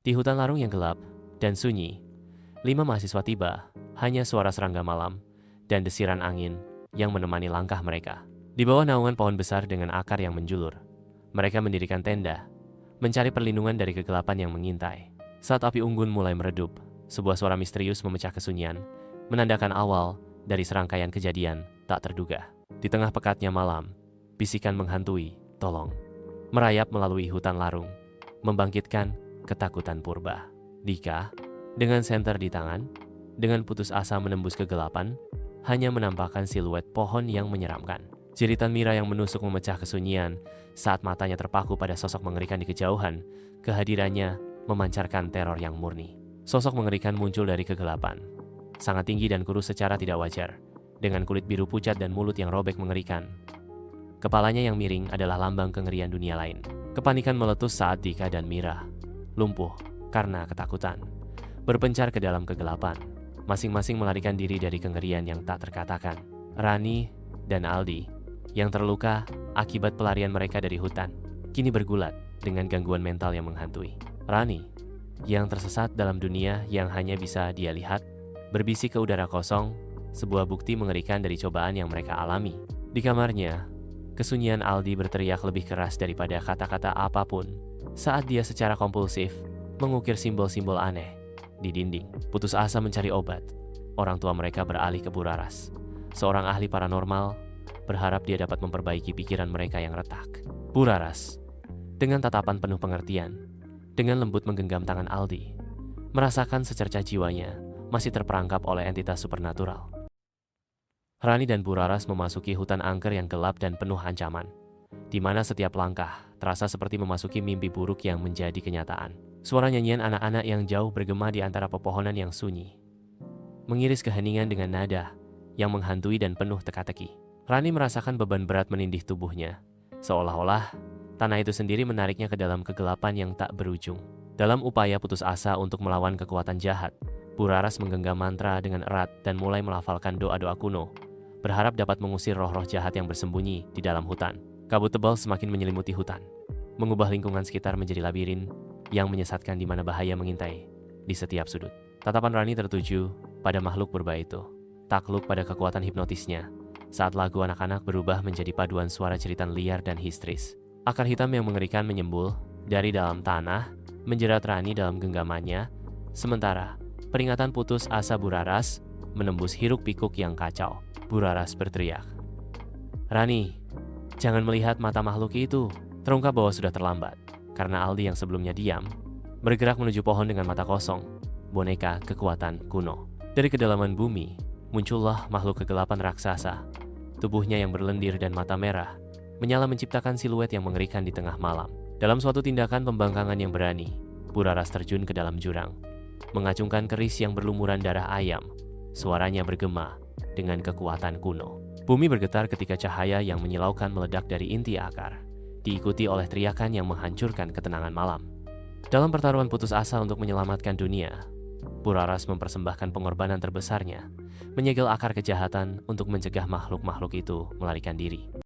Di hutan larung yang gelap dan sunyi, 5 mahasiswa tiba, hanya suara serangga malam dan desiran angin yang menemani langkah mereka. Di bawah naungan pohon besar dengan akar yang menjulur, mereka mendirikan tenda, mencari perlindungan dari kegelapan yang mengintai. Saat api unggun mulai meredup, sebuah suara misterius memecah kesunyian, menandakan awal dari serangkaian kejadian tak terduga. Di tengah pekatnya malam, bisikan menghantui, tolong, merayap melalui hutan larung, membangkitkan ketakutan purba. Dika, dengan senter di tangan, dengan putus asa menembus kegelapan, hanya menampakkan siluet pohon yang menyeramkan. Jeritan Mira yang menusuk memecah kesunyian saat matanya terpaku pada sosok mengerikan di kejauhan. Kehadirannya memancarkan teror yang murni. Sosok mengerikan muncul dari kegelapan, sangat tinggi dan kurus secara tidak wajar, dengan kulit biru pucat dan mulut yang robek mengerikan. Kepalanya yang miring adalah lambang kengerian dunia lain. Kepanikan meletus saat Dika dan Mira lumpuh karena ketakutan, berpencar ke dalam kegelapan, masing-masing melarikan diri dari kengerian yang tak terkatakan. Rani dan Aldi yang terluka akibat pelarian mereka dari hutan, kini bergulat dengan gangguan mental yang menghantui. Rani, yang tersesat dalam dunia yang hanya bisa dia lihat, berbisik ke udara kosong, sebuah bukti mengerikan dari cobaan yang mereka alami. Di kamarnya, kesunyian Aldi berteriak lebih keras daripada kata-kata apapun saat dia secara kompulsif mengukir simbol-simbol aneh di dinding. Putus asa mencari obat, orang tua mereka beralih ke Buraras, seorang ahli paranormal, berharap dia dapat memperbaiki pikiran mereka yang retak. Buraras, dengan tatapan penuh pengertian, dengan lembut menggenggam tangan Aldi, merasakan secercah jiwanya masih terperangkap oleh entitas supernatural. Rani dan Buraras memasuki hutan angker yang gelap dan penuh ancaman, di mana setiap langkah terasa seperti memasuki mimpi buruk yang menjadi kenyataan. Suara nyanyian anak-anak yang jauh bergema di antara pepohonan yang sunyi, mengiris keheningan dengan nada yang menghantui dan penuh teka-teki. Rani merasakan beban berat menindih tubuhnya, seolah-olah tanah itu sendiri menariknya ke dalam kegelapan yang tak berujung. Dalam upaya putus asa untuk melawan kekuatan jahat, Buraras menggenggam mantra dengan erat dan mulai melafalkan doa-doa kuno, berharap dapat mengusir roh-roh jahat yang bersembunyi di dalam hutan. Kabut tebal semakin menyelimuti hutan, mengubah lingkungan sekitar menjadi labirin yang menyesatkan di mana bahaya mengintai di setiap sudut. Tatapan Rani tertuju pada makhluk purba itu, takluk pada kekuatan hipnotisnya, saat lagu anak-anak berubah menjadi paduan suara jeritan liar dan histeris. Akar hitam yang mengerikan menyembul dari dalam tanah, menjerat Rani dalam genggamannya, sementara peringatan putus asa Buraras menembus hiruk-pikuk yang kacau. Buraras berteriak, "Rani, jangan melihat mata makhluk itu." Terungkap bahwa sudah terlambat, karena Aldi yang sebelumnya diam, bergerak menuju pohon dengan mata kosong, boneka kekuatan kuno. Dari kedalaman bumi, muncullah makhluk kegelapan raksasa. Tubuhnya yang berlendir dan mata merah menyala menciptakan siluet yang mengerikan di tengah malam. Dalam suatu tindakan pembangkangan yang berani, Buraras terjun ke dalam jurang, mengacungkan keris yang berlumuran darah ayam. Suaranya bergema dengan kekuatan kuno. Bumi bergetar ketika cahaya yang menyilaukan meledak dari inti akar, diikuti oleh teriakan yang menghancurkan ketenangan malam. Dalam pertaruhan putus asa untuk menyelamatkan dunia, Buraras mempersembahkan pengorbanan terbesarnya, menyegel akar kejahatan untuk mencegah makhluk-makhluk itu melarikan diri.